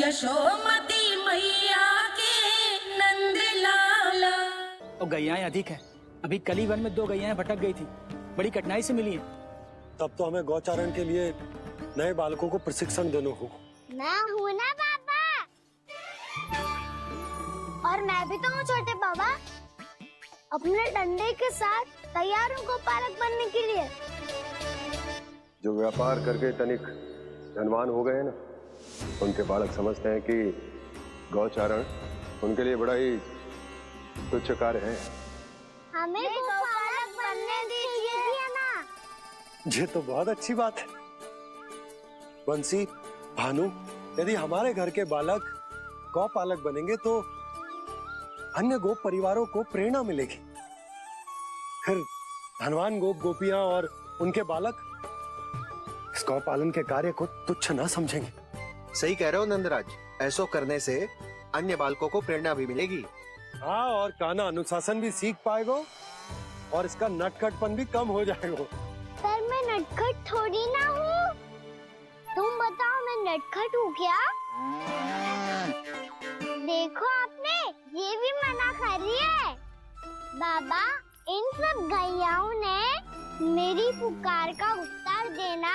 यशोमती मैया के नंद लाला। और गैयाएं अधिक है। अभी कली वन में 2 गैयाएं भटक गई थी, बड़ी कठिनाई से मिली है। तब तो हमें गौचारण के लिए नए बालकों को प्रशिक्षण देना होगा। मैं हूँ ना बाबा, और मैं भी तो हूँ छोटे बाबा। अपने डंडे के साथ तैयार हूँ गोपालक बनने के लिए। जो व्यापार करके तनिक धनवान हो गए ना, उनके बालक समझते हैं कि गौचारण उनके लिए बड़ा ही तुच्छ कार्य है। हमें गोपालक बनने दीजिए ना। ये तो बहुत अच्छी बात है। बंसी, भानु, यदि हमारे घर के बालक गौपालक बनेंगे तो अन्य गोप परिवारों को प्रेरणा मिलेगी। फिर धनवान गोप गोपियां और उनके बालक इस गौपालन के कार्य को तुच्छ न समझेंगे। सही कह रहे हो नंदराज, ऐसा करने से अन्य बालकों को प्रेरणा भी मिलेगी। हाँ, और कान्हा अनुशासन भी सीख पाएगा और इसका नटखटपन भी कम हो जाएगा। पर मैं नटखट थोड़ी ना हूँ। तुम बताओ, मैं नटखट हूँ क्या? देखो आपने ये भी मना कर रही है। बाबा, इन सब गैयाओं ने मेरी पुकार का उत्तर देना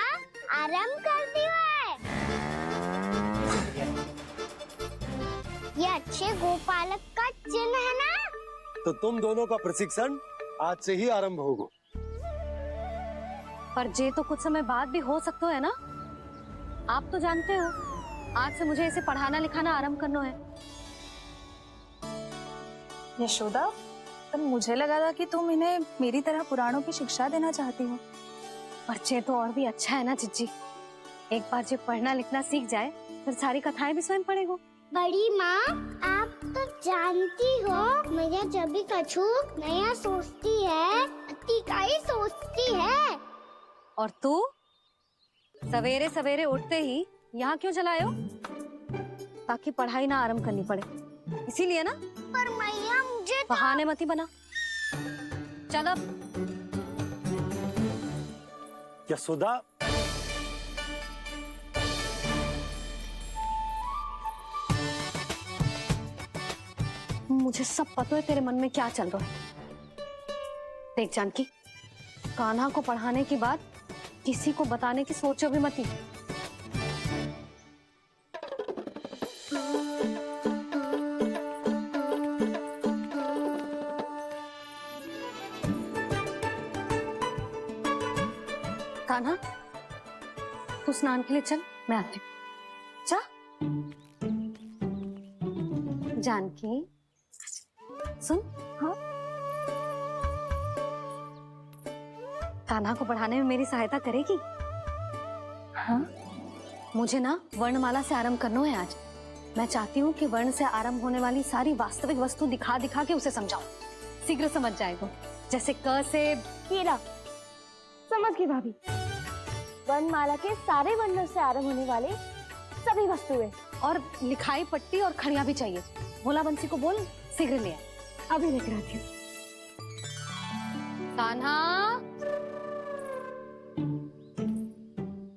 आरंभ कर दिया है। ये अच्छे गोपालक का चिन्ह है ना? तो तुम दोनों का प्रशिक्षण आज से ही आरंभ होगा। पर जे तो कुछ समय बाद भी हो सकता है ना। आप तो जानते हो, आज से मुझे इसे पढ़ाना लिखाना आरंभ करना है। यशोदा, पर मुझे लगा था कि तुम इन्हें मेरी तरह पुराणों की शिक्षा देना चाहती हो। पर जे तो और भी अच्छा है ना जिज्जी। एक बार जो पढ़ना लिखना सीख जाए, फिर सारी कथाएं भी स्वयं पढ़ेगो। बड़ी माँ, आप तो जानती हो मैया जब भी कछु नया सोचती है, अतिका ही सोचती है। और तू सवेरे सवेरे उठते ही यहाँ क्यों चलाए हो? ताकि पढ़ाई ना आरंभ करनी पड़े, इसीलिए ना। पर मैया मुझे बहाने मत ही बना। चल अब। यशोदा, मुझे सब पता है तेरे मन में क्या चल रहा है। देख जानकी, कान्हा को पढ़ाने के बाद किसी को बताने की सोचो भी मत ही। कान्हा, तू स्नान के लिए चल, मैं आती हूँ। जा। जानकी, सुन। हाँ? कान्हा को पढ़ाने में मेरी सहायता करेगी? हाँ? मुझे ना वर्णमाला से आरंभ करना है आज। मैं चाहती हूँ कि वर्ण से आरंभ होने वाली सारी वास्तविक वस्तु दिखा दिखा के उसे समझाऊं। शीघ्र समझ जाएगा। जैसे क से कीड़ा। समझ गई भाभी। वर्णमाला के सारे वर्णों से आरंभ होने वाले सभी वस्तुएं। और लिखाई पट्टी और खड़िया भी चाहिए। भोला बंसी को बोल शीघ्र ले आए। अभी लेकर आती हूँ। कान्हा,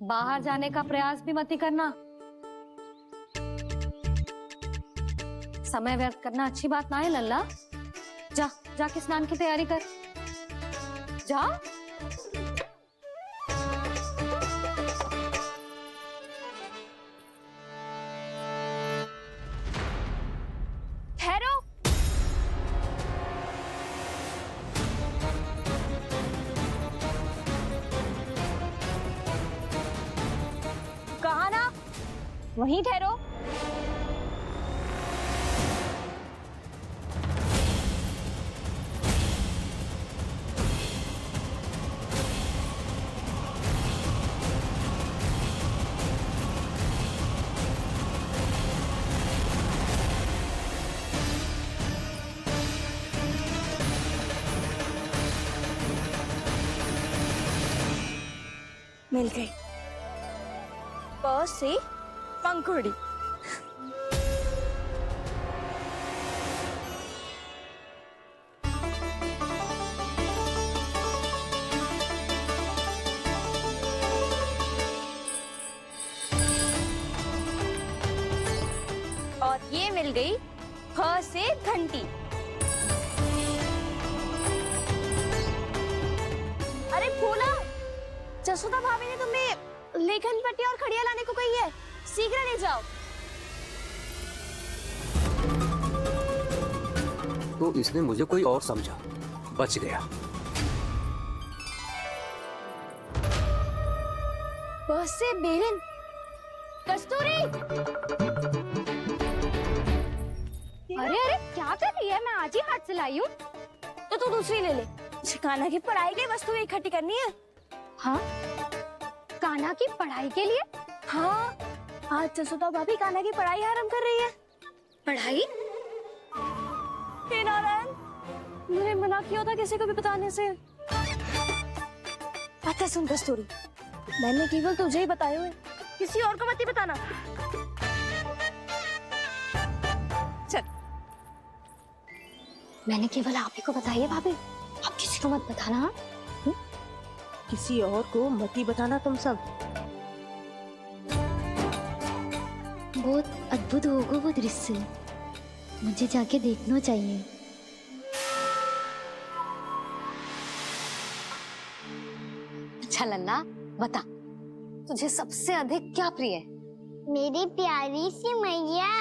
बाहर जाने का प्रयास भी मत ही करना। समय व्यर्थ करना अच्छी बात ना है लल्ला। जा, जाके स्नान की तैयारी कर। जा। ठहरो। कहा ना, वहीं ठहरो। मिल गई। प से पंखुड़ी। मिल गई ख से घंटी। अरे फूला, जसोदा भाभी ने तुम्हें लेखन पट्टी और खड़िया लाने को कही है, शीघ्र ले जाओ। तो इसने मुझे कोई और समझा, बच गया। बस से बेरन, कस्तूरी। अरे अरे क्या कर रही है? मैं आज ही हाथ से लाई हूँ। तो तू दूसरी ले ले। कान्हा की पढ़ाई की वस्तुएं इकट्ठी करनी है। हाँ, कान्हा की पढ़ाई के लिए? हाँ, आज जसोदा भाभी कान्हा की पढ़ाई आरंभ कर रही है। पढ़ाई? हे नारायण, मैंने मना किया था किसी को भी बताने से। अच्छा सुन कस्तूरी, मैंने केवल तुझे ही बताए हुए, किसी और को मत ही बताना। चल। मैंने केवल आप ही को बताई है भाभी, आप किसी को मत बताना। किसी और को मत ही बताना तुम सब। बहुत अद्भुत होगा वो दृश्य, मुझे जाके देखना चाहिए। अच्छा लल्ला, बता तुझे सबसे अधिक क्या प्रिय है? मेरी प्यारी सी मैया।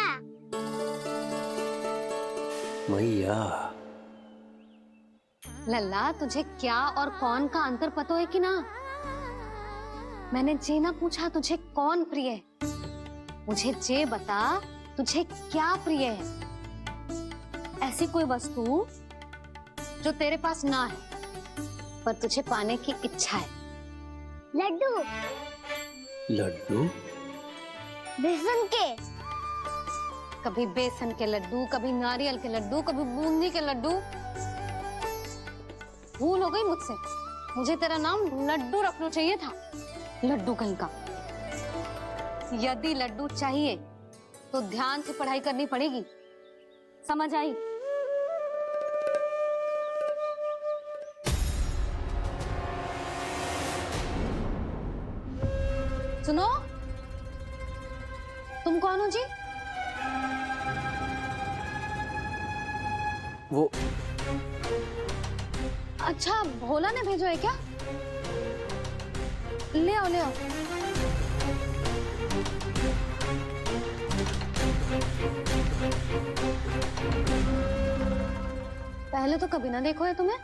मैया, लल्ला तुझे क्या और कौन का अंतर पता है कि ना? मैंने जे ना पूछा तुझे कौन प्रिय है, मुझे जे बता तुझे क्या प्रिय है। ऐसी कोई वस्तु जो तेरे पास ना है पर तुझे पाने की इच्छा है। लड्डू। लड्डू? बेसन के। कभी बेसन के लड्डू, कभी नारियल के लड्डू, कभी बूंदी के लड्डू। भूल हो गई मुझसे, मुझे तेरा नाम लड्डू रखना चाहिए था। लड्डू कहीं का। यदि लड्डू चाहिए तो ध्यान से पढ़ाई करनी पड़ेगी, समझ आई? सुनो, तुम कौन हो जी? वो अच्छा, भोला ने भेजो है क्या? ले आओ ले आओ। पहले तो कभी ना देखो है तुम्हें।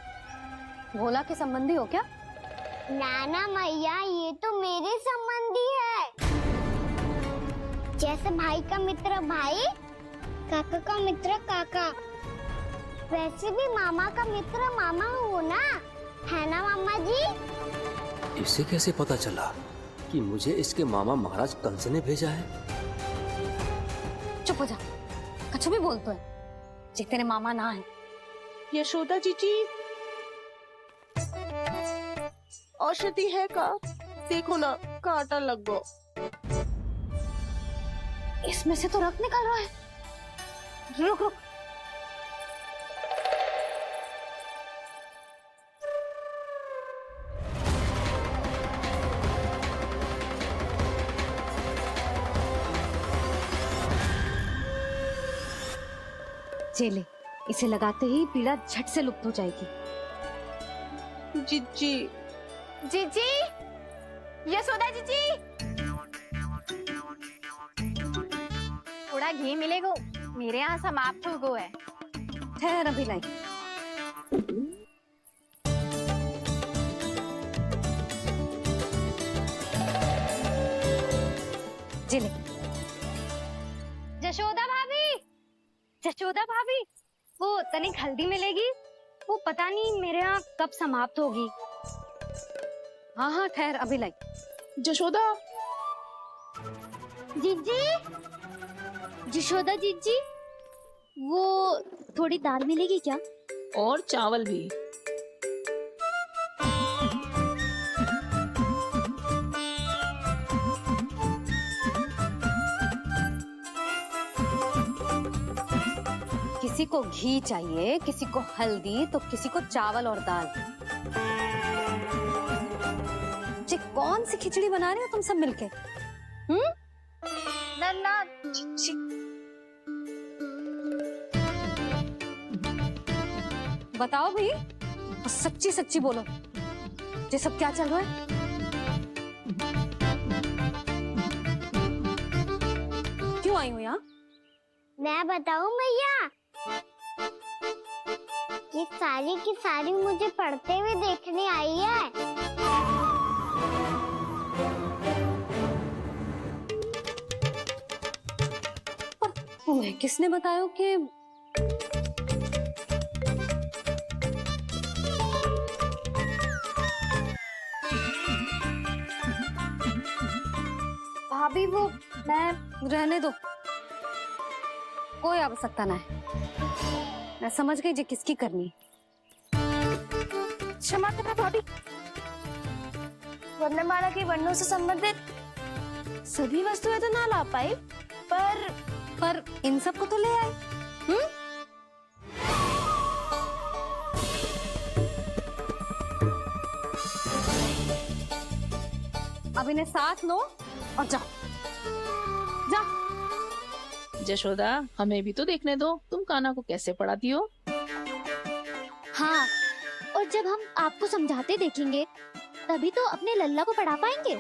भोला के संबंधी हो क्या? नाना मैया, ये तो मेरे संबंधी है। जैसे भाई का मित्र भाई, काका का मित्र काका, वैसे भी मामा का मित्र मामा हो ना, है ना मामा जी? इसे कैसे पता चला कि मुझे इसके मामा महाराज कंस ने भेजा है? चुप हो जा, कछु भी बोलते है जे तेरे मामा ना है। यशोदा जीजी, औषधि है का? देखो ना, कांटा लग गो। इसमें से तो रक्त निकल रहा है। रुक रुक। चले, इसे लगाते ही पीड़ा झट से लुप्त हो जाएगी। जीजी, जीजी, यशोदा जीजी, थोड़ा घी मिलेगा? मेरे यहाँ समाप्त हो गो है। ठहर अभी लाई। जिले। जशोदा भाभी, जशोदा भाभी, वो तनिक हल्दी मिलेगी? वो पता नहीं मेरे यहाँ कब समाप्त होगी। हाँ हाँ ठहर अभी लाई। जशोदा, जीजी, जशोदा जीजी, वो थोड़ी दाल मिलेगी क्या? और चावल भी। किसी को घी चाहिए, किसी को हल्दी, तो किसी को चावल और दाल। जी कौन सी खिचड़ी बना रहे हो तुम सब मिलके? नन्ना, बताओ भाई, और सच्ची सच्ची बोलो, ये सब क्या चल रहा है? क्यों आई हो यहाँ? मैं बताऊं भैया, ये सारी की सारी मुझे पढ़ते हुए देखने आई है। तुम्हें किसने बताया कि भाभी वो मैं रहने दो, कोई आवश्यकता ना है। मैं समझ गई जी किसकी करनी। क्षमा करना भाभी, वर्णमाला के वर्णों से संबंधित सभी वस्तुएं तो ना ला पाई, पर इन सब को तो ले आए। अब इन्हें साथ लो और जाओ। जशोदा, हमें भी तो देखने दो तुम कान्हा को कैसे पढ़ाती हो। हाँ, और जब हम आपको समझाते देखेंगे तभी तो अपने लल्ला को पढ़ा पाएंगे।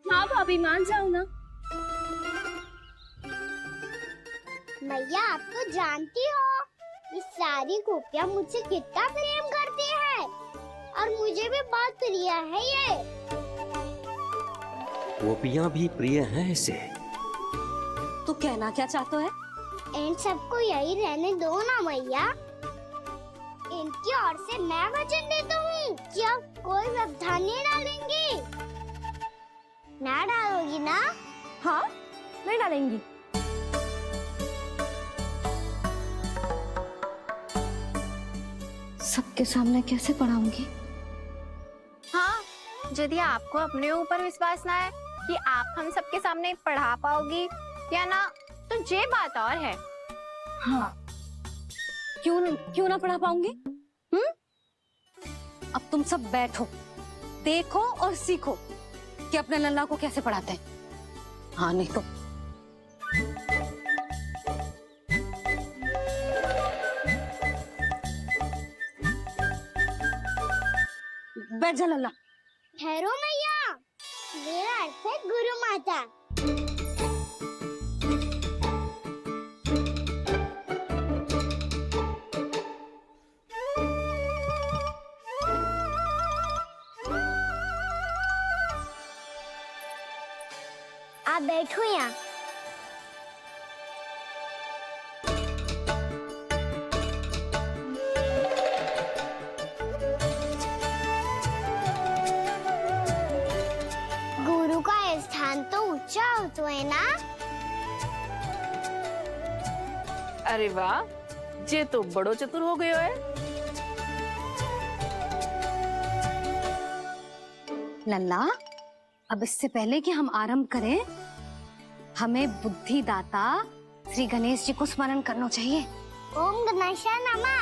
हाँ भाभी, मान जाओ ना। मैया, आप तो जानती हो ये सारी गोपियाँ मुझसे कितना प्रेम करती है, और मुझे भी बहुत प्रिय है ये। गोपियां भी प्रिय हैं इसे। तू कहना क्या चाहता है? इन सबको यही रहने दो ना मैया। इनकी ओर से मैं वचन देता हूँ कि अब कोई व्यवधान नहीं डालेंगी। ना डालोगी ना? हाँ, नहीं डालेंगी। सबके सामने कैसे पढ़ाऊंगी? हाँ, यदि आपको अपने ऊपर विश्वास ना है कि आप हम सबके सामने पढ़ा पाओगी या ना, तो ये बात और है। हाँ, क्यों ना पढ़ा पाऊंगी? अब तुम सब बैठो, देखो और सीखो कि अपने लल्ला को कैसे पढ़ाते हैं। हाँ, नहीं तो बैठ जा लल्ला। ठहरो मैया, मेरा अर्थ है गुरु माता। आप बैठो यहाँ। गुरु का स्थान तो ऊंचा होता है ना? अरे वाह, जे तो बड़ो चतुर हो गयो है। लल्ला, अब इससे पहले कि हम आरंभ करें, हमें बुद्धिदाता श्री गणेश जी को स्मरण करना चाहिए। ओम गणेशाय नमः।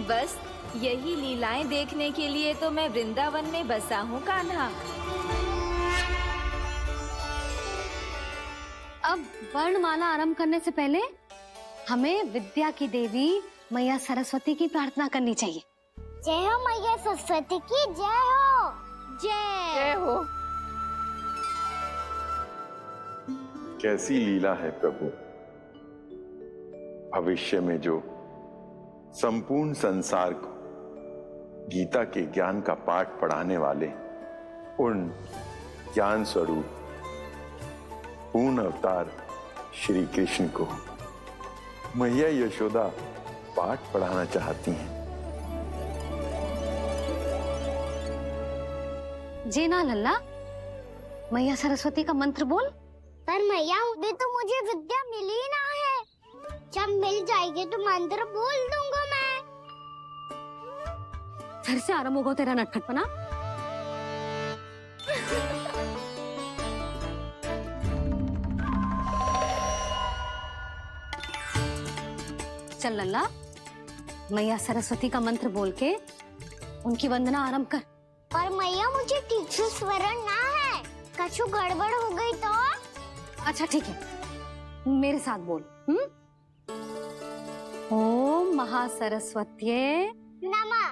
बस यही लीलाएं देखने के लिए तो मैं वृंदावन में बसा हूँ कान्हा। अब वर्णमाला आरंभ करने से पहले हमें विद्या की देवी मैया सरस्वती की प्रार्थना करनी चाहिए। जय हो मैया सरस्वती की जय हो। जय हो। कैसी लीला है प्रभु। भविष्य में जो संपूर्ण संसार को गीता के ज्ञान का पाठ पढ़ाने वाले उन ज्ञान स्वरूप पूर्ण अवतार श्री कृष्ण को मैया यशोदा पाठ पढ़ाना चाहती हैं। जी ना लल्ला, मैया सरस्वती का मंत्र बोल। पर मैया, अभी तो मुझे विद्या मिली ना है। जब मिल जाएगी तो मंत्र बोल दूंगा मैं। फिर से आरंभ होगा तेरा नटखटपना। चल लल्ला, मैया सरस्वती का मंत्र बोल के उनकी वंदना आरंभ कर। पर मैया मुझे ठीक से स्मरण ना है, कछु गड़बड़ हो गई तो? अच्छा ठीक है, मेरे साथ बोल। ओम महासरस्वत्ये नमः।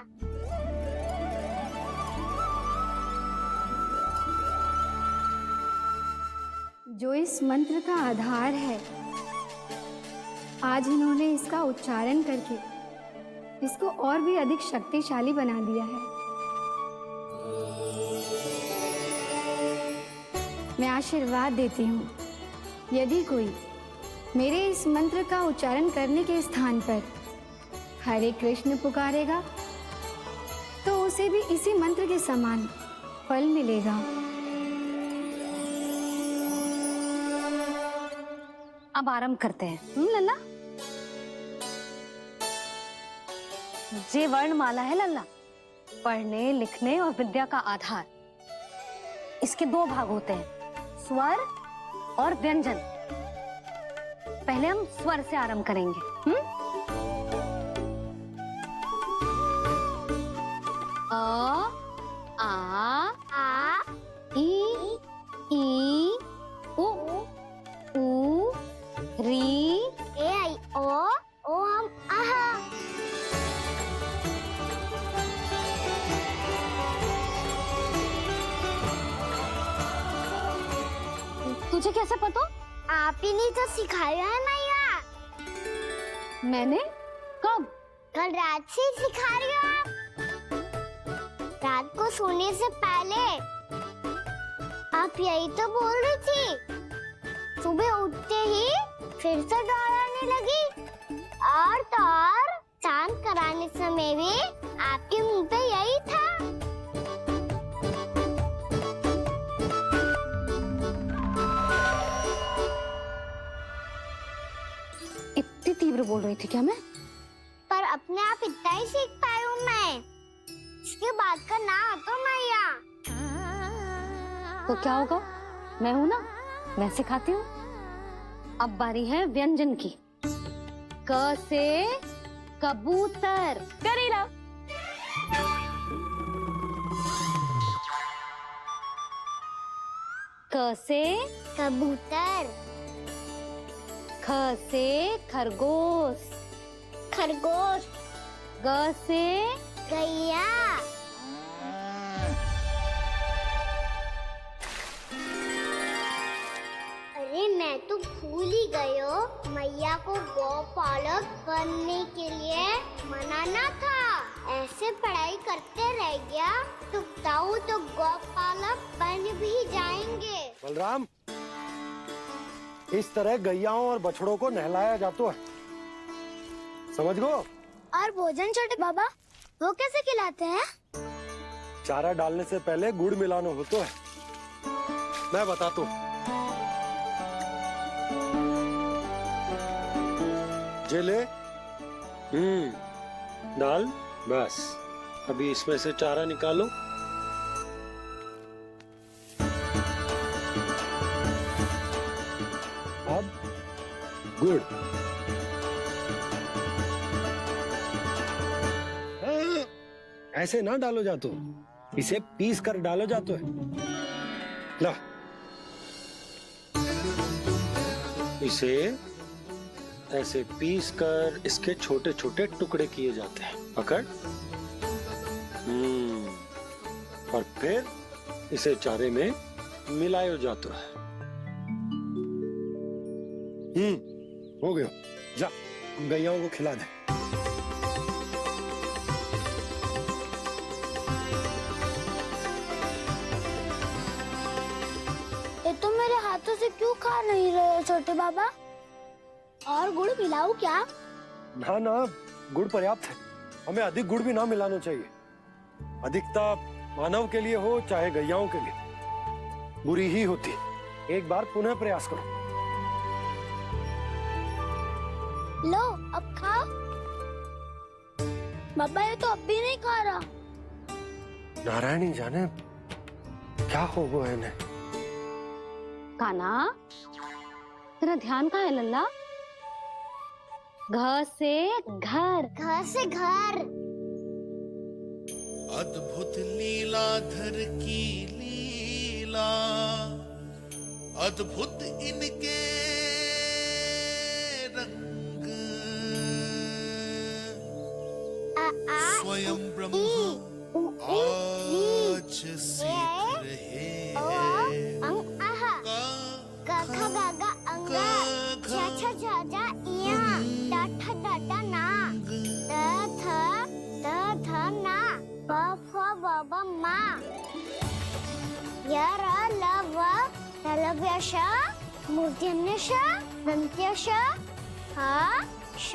जो इस मंत्र का आधार है, आज इन्होंने इसका उच्चारण करके इसको और भी अधिक शक्तिशाली बना दिया है। मैं आशीर्वाद देती हूँ, यदि कोई मेरे इस मंत्र का उच्चारण करने के स्थान पर हरे कृष्ण पुकारेगा तो उसे भी इसी मंत्र के समान फल मिलेगा। अब आरंभ करते हैं। लल्ला, जे वर्णमाला है लल्ला, पढ़ने लिखने और विद्या का आधार। इसके दो भाग होते हैं, स्वर और व्यंजन। पहले हम स्वर से आरंभ करेंगे। अ, आ, ई, उ, री, ए आई ओ हम आहा। तुझे कैसे पता? आप ही ने तो सिखाया है मैया। मैंने? कब? कल रात से सिखा रही हो आप। रात को सोने से पहले आप यही तो बोल रही थी। सुबह उठते ही फिर से दोहराने लगी, और तो और स्नान कराने समय भी आपके मुंह पे यही था। इतनी तीव्र बोल रही थी क्या मैं? पर अपने आप इतना ही सीख पाई हूँ मैं। इसके बाद का ना तो मैया। तो क्या होगा? मैं हूं ना, मैं सिखाती हूँ। अब बारी है व्यंजन की। क से कबूतर। करेला। क से कबूतर। ख से खरगोश। खरगोश। ग से गैया। अरे मैं तो भूल ही गई हूँ, मैया को गौपालक बनने के लिए मनाना था। ऐसे पढ़ाई करते रह गया तो ताऊ तो गौपालक बन भी जाएंगे। बलराम, इस तरह गैयाओं और बछड़ों को नहलाया जाता है, समझ गो? और भोजन छोटे बाबा, वो कैसे खिलाते हैं? चारा डालने से पहले गुड़ मिलाना होता है। मैं बताता हूँ। जे ले, डाल, बस। अभी इसमें से चारा निकालो। अब गुड़। ऐसे ना डालो जातो, इसे पीस कर डालो जातो है। ला, इसे ऐसे पीस कर इसके छोटे छोटे टुकड़े किए जाते हैं। पकड़। और फिर इसे चारे में मिलाया जाता है। हो गया। जा, गैयाओं को खिला दे। ये तो मेरे हाथों से क्यों खा नहीं रहे छोटे बाबा? और गुड़ मिलाऊं क्या? ना ना, गुड़ पर्याप्त है। हमें अधिक गुड़ भी ना मिलाना चाहिए। अधिकता मानव के लिए हो चाहे गैयाओं के लिए बुरी ही होती। एक बार पुनः प्रयास करो। लो, अब खाओ। बाबा ये तो अब भी नहीं खा रहा। नारायणी जाने क्या हो गया है इन्हें। काना, तेरा ध्यान कहाँ है लल्ला? घ से घर। घर से घर। अद्भुत लीलाधर की लीला, अद्भुत इनके रंग, स्वयं ब्रह्मा आज सीख रहे हैं। मूर्त्यन्यश दन्त्यश हा श